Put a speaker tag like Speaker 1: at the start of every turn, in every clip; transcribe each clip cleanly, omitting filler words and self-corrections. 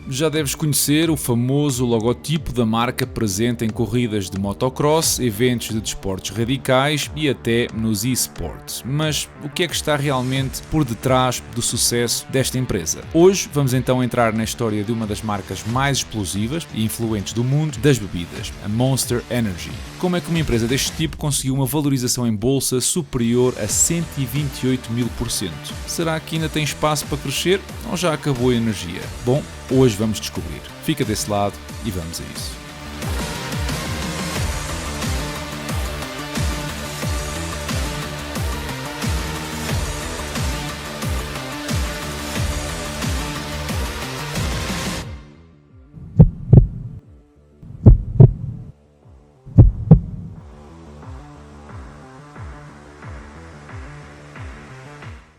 Speaker 1: já deves conhecer o famoso logotipo da marca presente em corridas de motocross, eventos de desportos radicais e até nos eSports. Mas o que é que está realmente por detrás do sucesso desta empresa? Hoje vamos então entrar na história de uma das marcas mais explosivas e influentes do mundo das bebidas, a Monster Energy. Como é que uma empresa deste tipo conseguiu uma valorização em bolsa superior a 128.000%? Será que ainda tem espaço para crescer ou já acabou a energia? Bom, hoje vamos descobrir. Fica desse lado e vamos a isso.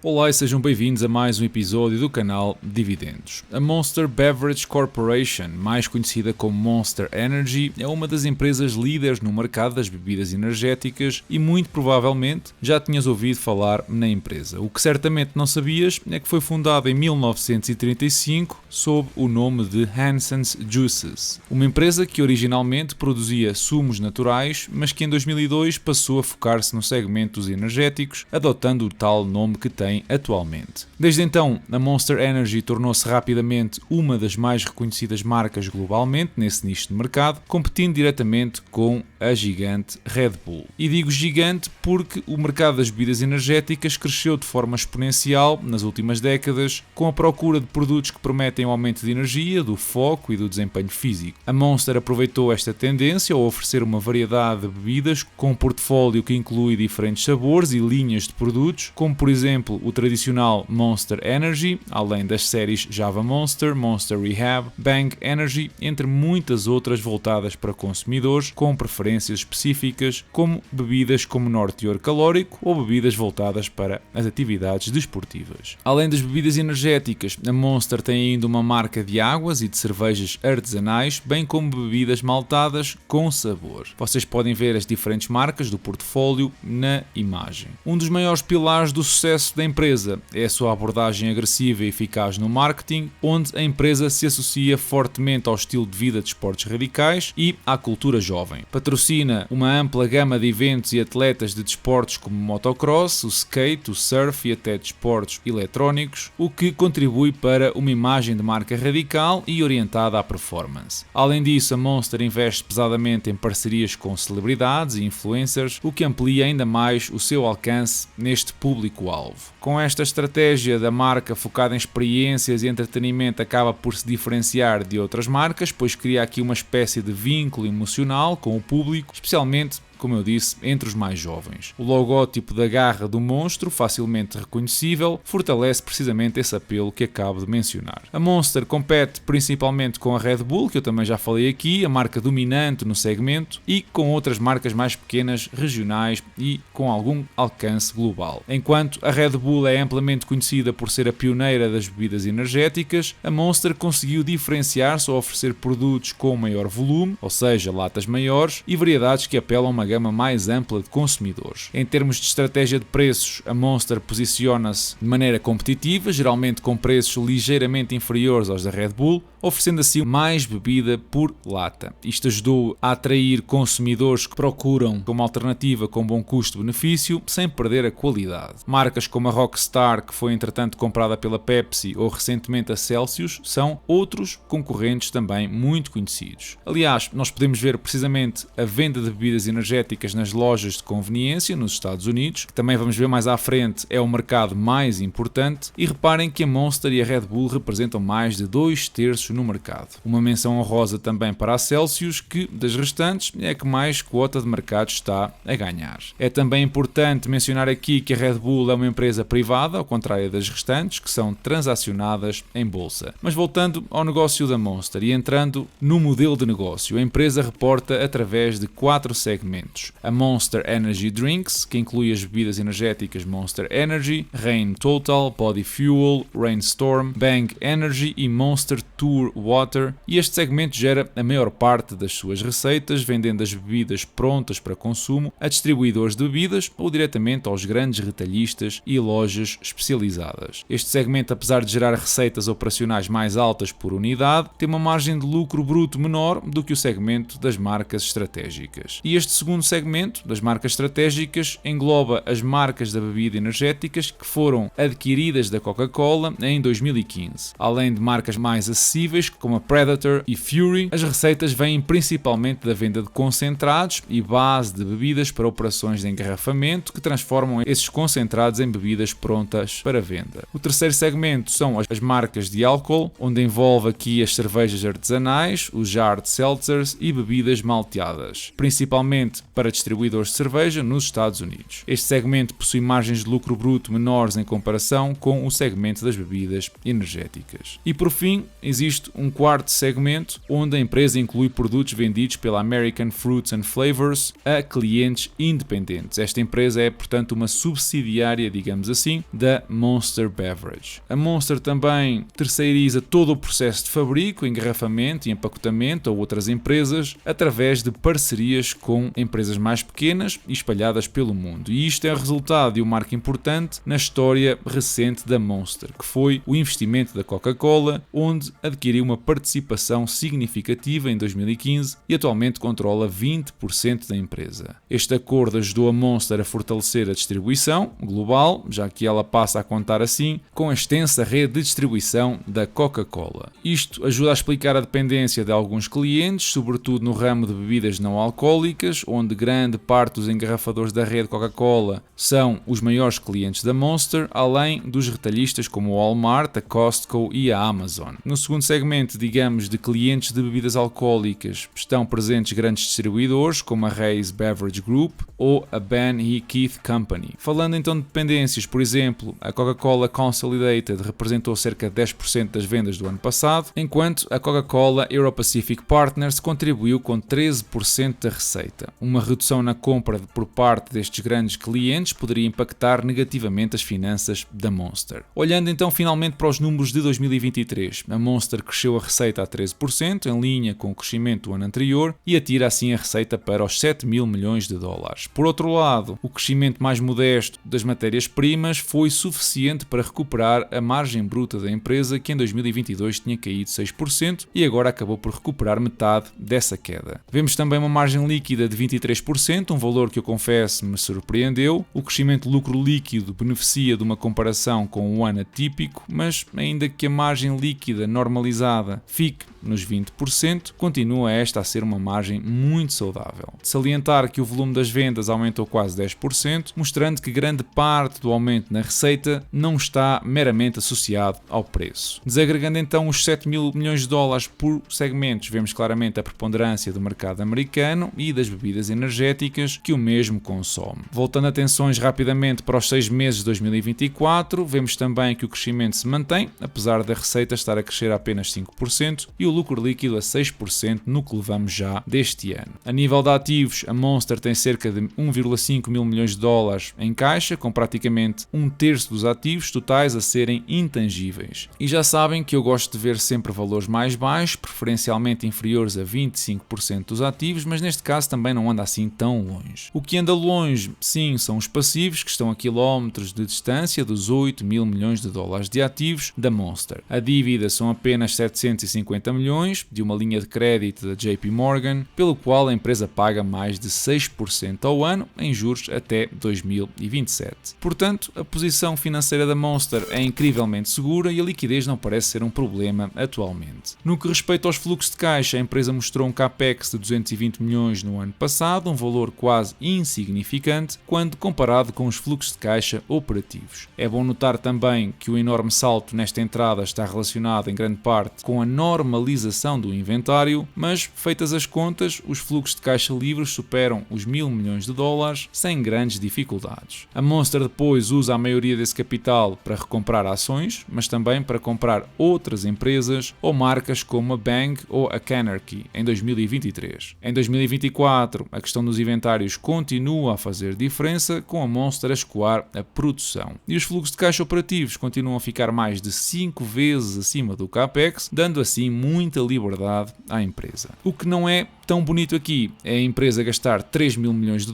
Speaker 1: Olá e sejam bem-vindos a mais um episódio do canal Dividendos. A Monster Beverage Corporation, mais conhecida como Monster Energy, é uma das empresas líderes no mercado das bebidas energéticas e muito provavelmente já tinhas ouvido falar na empresa. O que certamente não sabias é que foi fundada em 1935 sob o nome de Hansen's Juices, uma empresa que originalmente produzia sumos naturais, mas que em 2002 passou a focar-se no segmento dos energéticos, adotando o tal nome que tem atualmente. Desde então, a Monster Energy tornou-se rapidamente uma das mais reconhecidas marcas globalmente nesse nicho de mercado, competindo diretamente com a gigante Red Bull. E digo gigante porque o mercado das bebidas energéticas cresceu de forma exponencial nas últimas décadas, com a procura de produtos que prometem um aumento de energia, do foco e do desempenho físico. A Monster aproveitou esta tendência ao oferecer uma variedade de bebidas com um portfólio que inclui diferentes sabores e linhas de produtos, como por exemplo o tradicional Monster Energy, além das séries Java Monster, Monster Rehab, Bang Energy, entre muitas outras voltadas para consumidores com preferências específicas, como bebidas com menor teor calórico ou bebidas voltadas para as atividades desportivas. Além das bebidas energéticas, a Monster tem ainda uma marca de águas e de cervejas artesanais, bem como bebidas maltadas com sabor. Vocês podem ver as diferentes marcas do portfólio na imagem. Um dos maiores pilares do sucesso da empresa é a sua abordagem agressiva e eficaz no marketing, onde a empresa se associa fortemente ao estilo de vida de esportes radicais e à cultura jovem. Patrocina uma ampla gama de eventos e atletas de desportos como o motocross, o skate, o surf e até desportos eletrónicos, o que contribui para uma imagem de marca radical e orientada à performance. Além disso, a Monster investe pesadamente em parcerias com celebridades e influencers, o que amplia ainda mais o seu alcance neste público-alvo. Com esta estratégia da marca focada em experiências e entretenimento acaba por se diferenciar de outras marcas, pois cria aqui uma espécie de vínculo emocional com o público, especialmente, como eu disse, entre os mais jovens. O logótipo da garra do monstro, facilmente reconhecível, fortalece precisamente esse apelo que acabo de mencionar. A Monster compete principalmente com a Red Bull, que eu também já falei aqui, a marca dominante no segmento, e com outras marcas mais pequenas, regionais e com algum alcance global. Enquanto a Red Bull é amplamente conhecida por ser a pioneira das bebidas energéticas, a Monster conseguiu diferenciar-se ao oferecer produtos com maior volume, ou seja, latas maiores, e variedades que apelam a uma gama mais ampla de consumidores. Em termos de estratégia de preços, a Monster posiciona-se de maneira competitiva, geralmente com preços ligeiramente inferiores aos da Red Bull, oferecendo assim mais bebida por lata. Isto ajudou a atrair consumidores que procuram uma alternativa com bom custo-benefício, sem perder a qualidade. Marcas como a Rockstar, que foi entretanto comprada pela Pepsi, ou recentemente a Celsius, são outros concorrentes também muito conhecidos. Aliás, nós podemos ver precisamente a venda de bebidas energéticas nas lojas de conveniência nos Estados Unidos, que também vamos ver mais à frente é o mercado mais importante, e reparem que a Monster e a Red Bull representam mais de 2/3 no mercado. Uma menção honrosa também para a Celsius, que das restantes é a que mais quota de mercado está a ganhar. É também importante mencionar aqui que a Red Bull é uma empresa privada, ao contrário das restantes, que são transacionadas em bolsa. Mas voltando ao negócio da Monster e entrando no modelo de negócio, a empresa reporta através de 4 segmentos. segmentos: a Monster Energy Drinks, que inclui as bebidas energéticas Monster Energy, Reign Total, Body Fuel, Rainstorm, Bang Energy e Monster Tour Water, e este segmento gera a maior parte das suas receitas, vendendo as bebidas prontas para consumo a distribuidores de bebidas ou diretamente aos grandes retalhistas e lojas especializadas. Este segmento, apesar de gerar receitas operacionais mais altas por unidade, tem uma margem de lucro bruto menor do que o segmento das marcas estratégicas. E este segundo segmento, das marcas estratégicas, engloba as marcas da bebida energéticas que foram adquiridas da Coca-Cola em 2015. Além de marcas mais acessíveis como a Predator e Fury, as receitas vêm principalmente da venda de concentrados e base de bebidas para operações de engarrafamento que transformam esses concentrados em bebidas prontas para venda. O terceiro segmento são as marcas de álcool, onde envolve aqui as cervejas artesanais, os hard seltzers e bebidas malteadas, principalmente para distribuidores de cerveja nos Estados Unidos. Este segmento possui margens de lucro bruto menores em comparação com o segmento das bebidas energéticas. E por fim, existe um quarto segmento, onde a empresa inclui produtos vendidos pela American Fruits and Flavors a clientes independentes. Esta empresa é, portanto, uma subsidiária, digamos assim, da Monster Beverage. A Monster também terceiriza todo o processo de fabrico, engarrafamento e empacotamento a outras empresas através de parcerias com empresas mais pequenas e espalhadas pelo mundo. E isto é resultado de um marco importante na história recente da Monster, que foi o investimento da Coca-Cola, onde adquiriu uma participação significativa em 2015 e atualmente controla 20% da empresa. Este acordo ajudou a Monster a fortalecer a distribuição global, já que ela passa a contar assim com a extensa rede de distribuição da Coca-Cola. Isto ajuda a explicar a dependência de alguns clientes, sobretudo no ramo de bebidas não alcoólicas, onde grande parte dos engarrafadores da rede Coca-Cola são os maiores clientes da Monster, além dos retalhistas como o Walmart, a Costco e a Amazon. No segundo segmento, digamos, de clientes de bebidas alcoólicas, estão presentes grandes distribuidores como a Reyes Beverage Group ou a Ben e Keith Company. Falando então de dependências, por exemplo, a Coca-Cola Consolidated representou cerca de 10% das vendas do ano passado, enquanto a Coca-Cola Euro-Pacific Partners contribuiu com 13% da receita. Uma redução na compra por parte destes grandes clientes poderia impactar negativamente as finanças da Monster. Olhando então finalmente para os números de 2023, a Monster cresceu a receita a 13%, em linha com o crescimento do ano anterior, e atira assim a receita para os 7 mil milhões de dólares. Por outro lado, o crescimento mais modesto das matérias-primas foi suficiente para recuperar a margem bruta da empresa, que em 2022 tinha caído 6% e agora acabou por recuperar metade dessa queda. Vemos também uma margem líquida de 23%, um valor que eu confesso me surpreendeu. O crescimento de lucro líquido beneficia de uma comparação com um ano atípico, mas ainda que a margem líquida normalizada fique nos 20%, continua esta a ser uma margem muito saudável. De salientar que o volume das vendas aumentou quase 10%, mostrando que grande parte do aumento na receita não está meramente associado ao preço. Desagregando então os 7 mil milhões de dólares por segmentos, vemos claramente a preponderância do mercado americano e das bebidas energéticas que o mesmo consome. Voltando atenções rapidamente para os 6 meses de 2024, vemos também que o crescimento se mantém, apesar da receita estar a crescer a apenas 5% e o lucro líquido a 6% no que levamos já deste ano. A nível de ativos, a Monster tem cerca de 1,5 mil milhões de dólares em caixa, com praticamente um terço dos ativos totais a serem intangíveis. E já sabem que eu gosto de ver sempre valores mais baixos, preferencialmente inferiores a 25% dos ativos, mas neste caso também não anda assim tão longe. O que anda longe, sim, são os passivos, que estão a quilómetros de distância dos 8 mil milhões de dólares de ativos da Monster. A dívida são apenas 750 milhões de uma linha de crédito da JP Morgan, pelo qual a empresa paga mais de 6% ao ano em juros até 2027. Portanto, a posição financeira da Monster é incrivelmente segura e a liquidez não parece ser um problema atualmente. No que respeita aos fluxos de caixa, a empresa mostrou um capex de 220 milhões no ano passado, um valor quase insignificante quando comparado com os fluxos de caixa operativos. É bom notar também que o enorme salto nesta entrada está relacionado em grande parte com a normalização paralisação do inventário, mas, feitas as contas, os fluxos de caixa livres superam os $1.000 milhões sem grandes dificuldades. A Monster depois usa a maioria desse capital para recomprar ações, mas também para comprar outras empresas ou marcas como a Bang ou a Canarchy em 2023. Em 2024, a questão dos inventários continua a fazer diferença, com a Monster a escoar a produção. E os fluxos de caixa operativos continuam a ficar mais de 5 vezes acima do CAPEX, dando assim muita liberdade à empresa. O que não é tão bonito aqui é a empresa gastar $3.000 milhões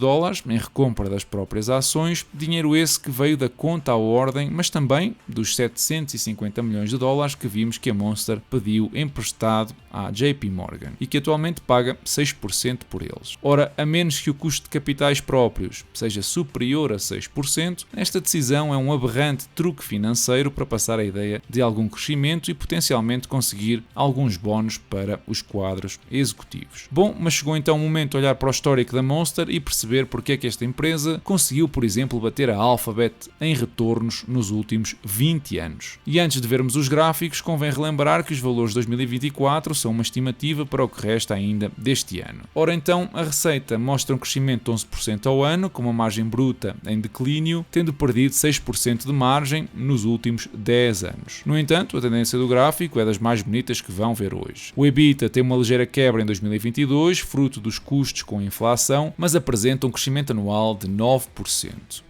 Speaker 1: em recompra das próprias ações, dinheiro esse que veio da conta à ordem, mas também dos $750 milhões que vimos que a Monster pediu emprestado à JP Morgan e que atualmente paga 6% por eles. Ora, a menos que o custo de capitais próprios seja superior a 6%, esta decisão é um aberrante truque financeiro para passar a ideia de algum crescimento e potencialmente conseguir alguns bónus para os quadros executivos. Bom, mas chegou então o momento de olhar para o histórico da Monster e perceber porque é que esta empresa conseguiu, por exemplo, bater a Alphabet em retornos nos últimos 20 anos. E antes de vermos os gráficos, convém relembrar que os valores de 2024 são uma estimativa para o que resta ainda deste ano. Ora então, a receita mostra um crescimento de 11% ao ano, com uma margem bruta em declínio, tendo perdido 6% de margem nos últimos 10 anos. No entanto, a tendência do gráfico é das mais bonitas que vão ver hoje. O EBITDA tem uma ligeira quebra em 2022, fruto dos custos com a inflação, mas apresenta um crescimento anual de 9%.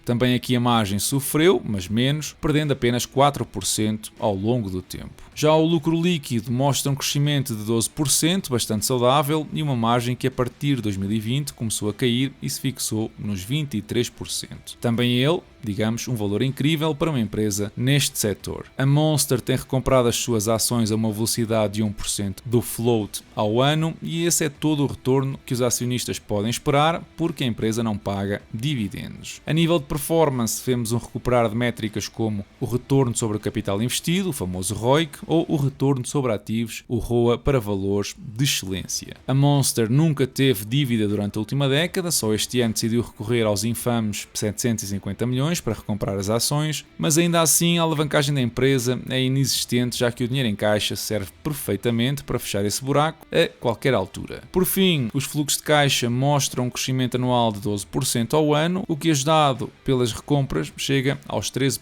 Speaker 1: Também aqui a margem sofreu, mas menos, perdendo apenas 4% ao longo do tempo. Já o lucro líquido mostra um crescimento de 12%, bastante saudável, e uma margem que a partir de 2020 começou a cair e se fixou nos 23%. Também ele, digamos, um valor incrível para uma empresa neste setor. A Monster tem recomprado as suas ações a uma velocidade de 1% do float ao ano e esse é todo o retorno que os acionistas podem esperar porque a empresa não paga dividendos. A nível de performance, vemos um recuperar de métricas como o retorno sobre o capital investido, o famoso ROIC, ou o retorno sobre ativos, o ROA, para valores de excelência. A Monster nunca teve dívida durante a última década, só este ano decidiu recorrer aos infames 750 milhões para recomprar as ações, mas ainda assim a alavancagem da empresa é inexistente, já que o dinheiro em caixa serve perfeitamente para fechar esse buraco a qualquer altura. Por fim, os fluxos de caixa mostram um crescimento anual de 12% ao ano, o que ajudado pelas recompras chega aos 13%.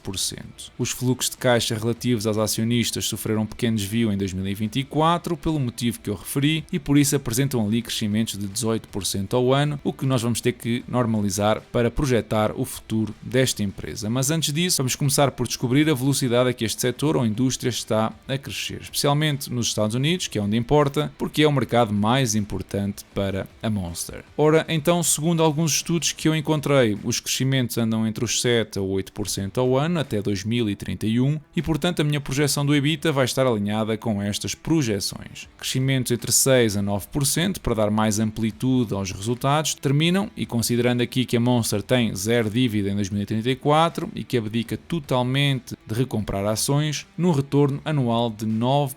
Speaker 1: Os fluxos de caixa relativos aos acionistas sofreram um pequeno desvio em 2024, pelo motivo que eu referi, e por isso apresentam ali crescimentos de 18% ao ano, o que nós vamos ter que normalizar para projetar o futuro desta empresa. Mas antes disso, vamos começar por descobrir a velocidade a que este setor ou indústria está a crescer, especialmente nos Estados Unidos, que é onde importa, porque é o mercado mais importante para a Monster. Ora, então, segundo alguns estudos que eu encontrei, os crescimentos andam entre os 7% a 8% ao ano até 2031 e, portanto, a minha projeção do EBITDA vai estar alinhada com estas projeções. Crescimentos entre 6% a 9% para dar mais amplitude aos resultados terminam, e considerando aqui que a Monster tem zero dívida em 2034 e que abdica totalmente de recomprar ações, num retorno anual de 9%.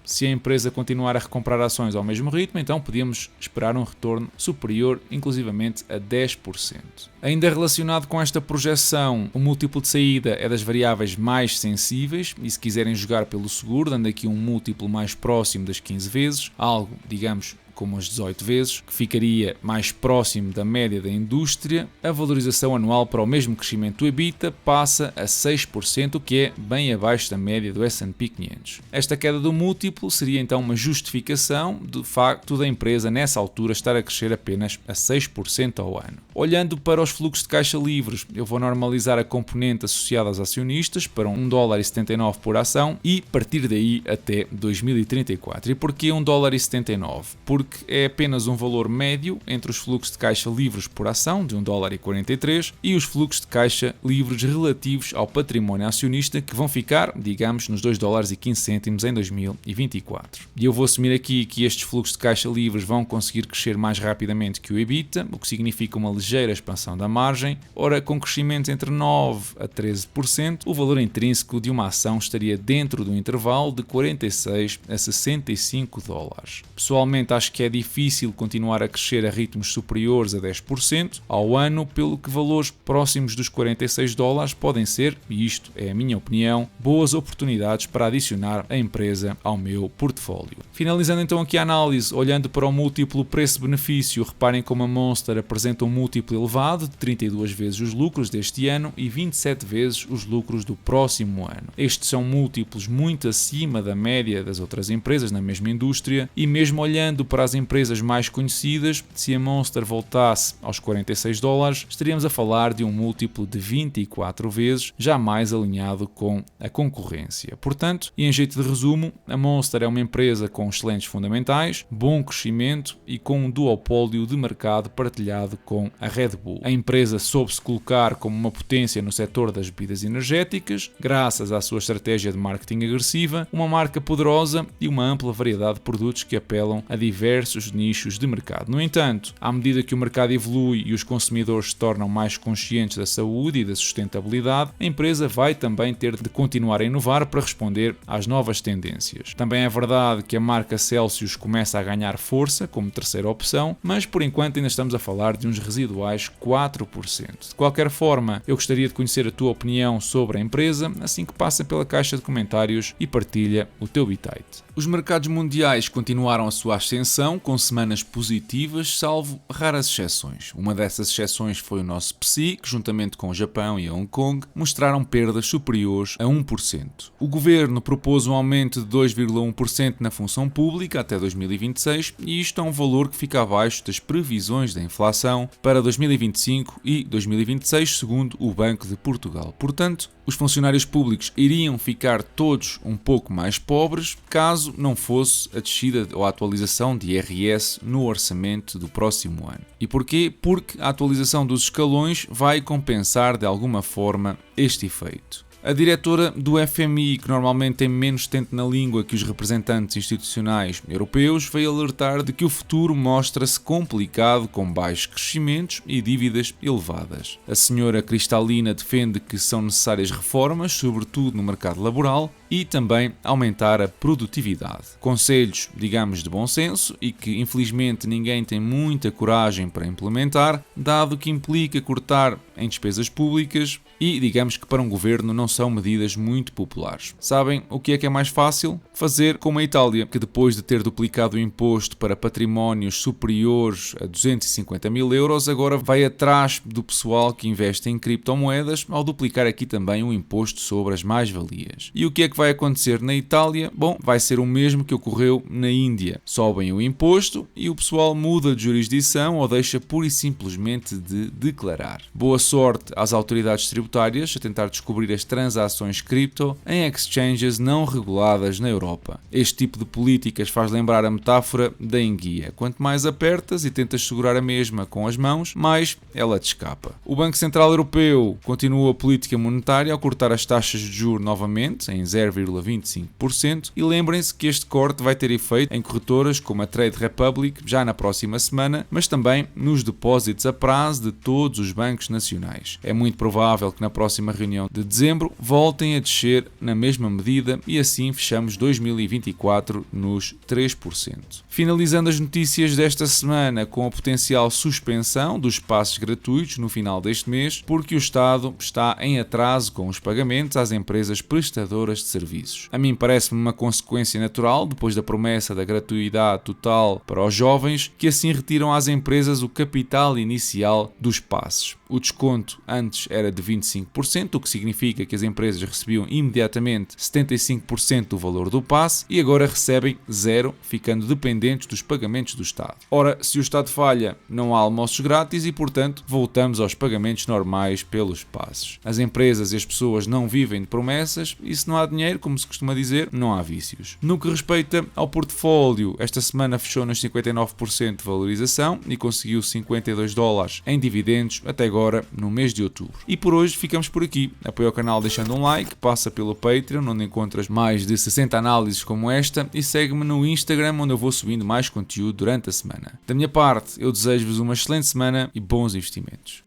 Speaker 1: Se a empresa continuar a recomprar ações ao mesmo ritmo, então podíamos esperar um retorno superior, inclusivamente a 10%. Ainda relacionado com esta projeção, o múltiplo de saída é das variáveis mais sensíveis e se quiserem jogar pelo seguro, dando aqui um múltiplo mais próximo das 15 vezes, algo, digamos, como as 18 vezes, que ficaria mais próximo da média da indústria, a valorização anual para o mesmo crescimento do EBITDA passa a 6%, o que é bem abaixo da média do S&P 500. Esta queda do múltiplo seria então uma justificação do facto da empresa nessa altura estar a crescer apenas a 6% ao ano. Olhando para os fluxos de caixa livres, eu vou normalizar a componente associada aos acionistas para $1,79 por ação e partir daí até 2034. E porquê $1,79? Porque é apenas um valor médio entre os fluxos de caixa livres por ação, de $1,43, e os fluxos de caixa livres relativos ao património acionista, que vão ficar, digamos, nos $2,15 em 2024. E eu vou assumir aqui que estes fluxos de caixa livres vão conseguir crescer mais rapidamente que o EBITDA, o que significa uma ligeira expansão da margem. Ora, com crescimentos entre 9% a 13%, o valor intrínseco de uma ação estaria dentro do intervalo de $46 a $65. Pessoalmente, acho acho que é difícil continuar a crescer a ritmos superiores a 10% ao ano, pelo que valores próximos dos $46 podem ser, e isto é a minha opinião, boas oportunidades para adicionar a empresa ao meu portfólio. Finalizando então aqui a análise, olhando para o múltiplo preço-benefício, reparem como a Monster apresenta um múltiplo elevado de 32 vezes os lucros deste ano e 27 vezes os lucros do próximo ano. Estes são múltiplos muito acima da média das outras empresas na mesma indústria, e mesmo olhando para as empresas mais conhecidas, se a Monster voltasse aos $46, estaríamos a falar de um múltiplo de 24 vezes, já mais alinhado com a concorrência. Portanto, e em jeito de resumo, a Monster é uma empresa com excelentes fundamentais, bom crescimento e com um duopólio de mercado partilhado com a Red Bull. A empresa soube-se colocar como uma potência no setor das bebidas energéticas, graças à sua estratégia de marketing agressiva, uma marca poderosa e uma ampla variedade de produtos que apelam a diversos nichos de mercado. No entanto, à medida que o mercado evolui e os consumidores se tornam mais conscientes da saúde e da sustentabilidade, a empresa vai também ter de continuar a inovar para responder às novas tendências. Também é verdade que a marca Celsius começa a ganhar força como terceira opção, mas por enquanto ainda estamos a falar de uns residuais 4%. De qualquer forma, eu gostaria de conhecer a tua opinião sobre a empresa, assim que passa pela caixa de comentários e partilha o teu bitite. Os mercados mundiais continuaram a sua ascensão com semanas positivas, salvo raras exceções. Uma dessas exceções foi o nosso PSI, que juntamente com o Japão e Hong Kong mostraram perdas superiores a 1%. O governo propôs um aumento de 2,1% na função pública até 2026 e isto é um valor que fica abaixo das previsões da inflação para 2025 e 2026, segundo o Banco de Portugal. Portanto, os funcionários públicos iriam ficar todos um pouco mais pobres caso não fosse a descida ou a atualização de IRS no orçamento do próximo ano. E porquê? Porque a atualização dos escalões vai compensar de alguma forma este efeito. A diretora do FMI, que normalmente tem menos tempo na língua que os representantes institucionais europeus, veio alertar de que o futuro mostra-se complicado com baixos crescimentos e dívidas elevadas. A senhora Cristalina defende que são necessárias reformas, sobretudo no mercado laboral, e também aumentar a produtividade. Conselhos, digamos, de bom senso e que infelizmente ninguém tem muita coragem para implementar, dado que implica cortar em despesas públicas e, digamos que para um governo não são medidas muito populares. Sabem o que é mais fácil? Fazer como a Itália, que depois de ter duplicado o imposto para patrimónios superiores a 250 mil euros, agora vai atrás do pessoal que investe em criptomoedas ao duplicar aqui também o imposto sobre as mais-valias. E o que é que vai acontecer na Itália? Bom, vai ser o mesmo que ocorreu na Índia. Sobem o imposto e o pessoal muda de jurisdição ou deixa pura e simplesmente de declarar. Boa sorte às autoridades tributárias a tentar descobrir as transações cripto em exchanges não reguladas na Europa. Este tipo de políticas faz lembrar a metáfora da enguia. Quanto mais apertas e tentas segurar a mesma com as mãos, mais ela te escapa. O Banco Central Europeu continua a política monetária ao cortar as taxas de juros novamente em 0,25% e lembrem-se que este corte vai ter efeito em corretoras como a Trade Republic já na próxima semana, mas também nos depósitos a prazo de todos os bancos nacionais. É muito provável que na próxima reunião de dezembro voltem a descer na mesma medida e assim fechamos 2024 nos 3%. Finalizando as notícias desta semana com a potencial suspensão dos passes gratuitos no final deste mês, porque o Estado está em atraso com os pagamentos às empresas prestadoras de serviços. A mim parece-me uma consequência natural, depois da promessa da gratuidade total para os jovens, que assim retiram às empresas o capital inicial dos passes. O desconto antes era de 25%, o que significa que as empresas recebiam imediatamente 75% do valor do passe e agora recebem zero, ficando dependentes dos pagamentos do Estado. Ora, se o Estado falha, não há almoços grátis e, portanto, voltamos aos pagamentos normais pelos passes. As empresas e as pessoas não vivem de promessas e se não há dinheiro, como se costuma dizer, não há vícios. No que respeita ao portfólio, esta semana fechou nos 59% de valorização e conseguiu $52 em dividendos até agora no mês de outubro. E por hoje ficamos por aqui. Apoia o canal deixando um like, passa pelo Patreon, onde encontras mais de 60 análises como esta e segue-me no Instagram, onde eu vou subindo mais conteúdo durante a semana. Da minha parte, eu desejo-vos uma excelente semana e bons investimentos.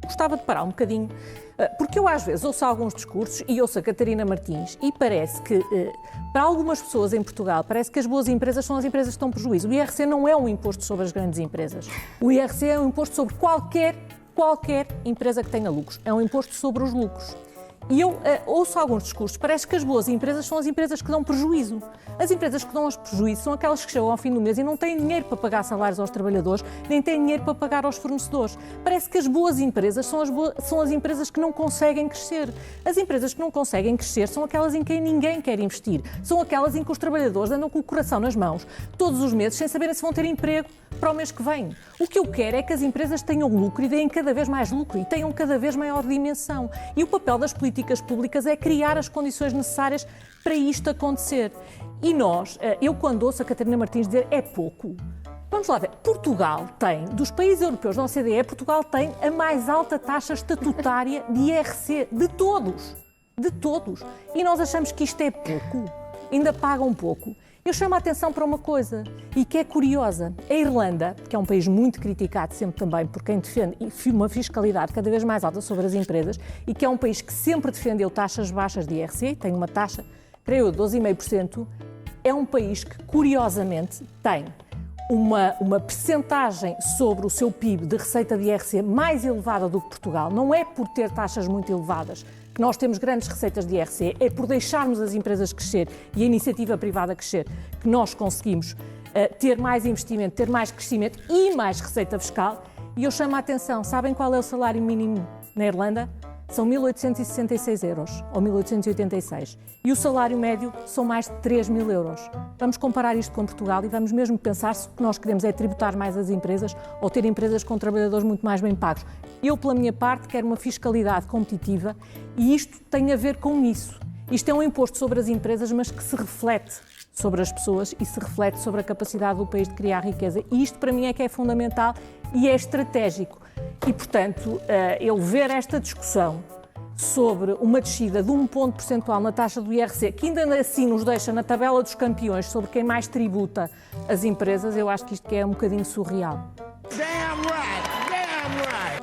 Speaker 2: Gostava de parar um bocadinho Porque eu às vezes ouço alguns discursos e ouço a Catarina Martins e parece que, para algumas pessoas em Portugal, parece que as boas empresas são as empresas que estão prejuízo. O IRC não é um imposto sobre as grandes empresas. O IRC é um imposto sobre qualquer empresa que tenha lucros. É um imposto sobre os lucros. E eu ouço alguns discursos, parece que as boas empresas são as empresas que dão prejuízo. As empresas que dão prejuízo são aquelas que chegam ao fim do mês e não têm dinheiro para pagar salários aos trabalhadores, nem têm dinheiro para pagar aos fornecedores. Parece que as boas empresas são as empresas que não conseguem crescer. As empresas que não conseguem crescer são aquelas em quem ninguém quer investir. São aquelas em que os trabalhadores andam com o coração nas mãos todos os meses sem saberem se vão ter emprego para o mês que vem. O que eu quero é que as empresas tenham lucro e deem cada vez mais lucro e tenham cada vez maior dimensão. E o papel das políticas públicas é criar as condições necessárias para isto acontecer. E eu quando ouço a Catarina Martins dizer é pouco, vamos lá ver, Portugal tem, dos países europeus da OCDE, Portugal tem a mais alta taxa estatutária de IRC de todos. E nós achamos que isto é pouco, ainda pagam pouco. Eu chamo a atenção para uma coisa, e que é curiosa. A Irlanda, que é um país muito criticado sempre também por quem defende uma fiscalidade cada vez mais alta sobre as empresas, e que é um país que sempre defendeu taxas baixas de IRC, tem uma taxa, creio eu, de 12,5%, é um país que, curiosamente, tem uma percentagem sobre o seu PIB de receita de IRC mais elevada do que Portugal. Não é por ter taxas muito elevadas que nós temos grandes receitas de IRC, é por deixarmos as empresas crescer e a iniciativa privada crescer que nós conseguimos ter mais investimento, ter mais crescimento e mais receita fiscal. E eu chamo a atenção, sabem qual é o salário mínimo na Irlanda? São 1.866 euros, ou 1.886. E o salário médio são mais de 3.000 euros. Vamos comparar isto com Portugal e vamos mesmo pensar se o que nós queremos é tributar mais as empresas ou ter empresas com trabalhadores muito mais bem pagos. Eu, pela minha parte, quero uma fiscalidade competitiva e isto tem a ver com isso. Isto é um imposto sobre as empresas, mas que se reflete sobre as pessoas e se reflete sobre a capacidade do país de criar riqueza. E isto, para mim, é que é fundamental e é estratégico. E, portanto, eu ver esta discussão sobre uma descida de 1 ponto percentual na taxa do IRC, que ainda assim nos deixa na tabela dos campeões sobre quem mais tributa as empresas, eu acho que isto que é um bocadinho surreal.
Speaker 3: Damn right, damn right.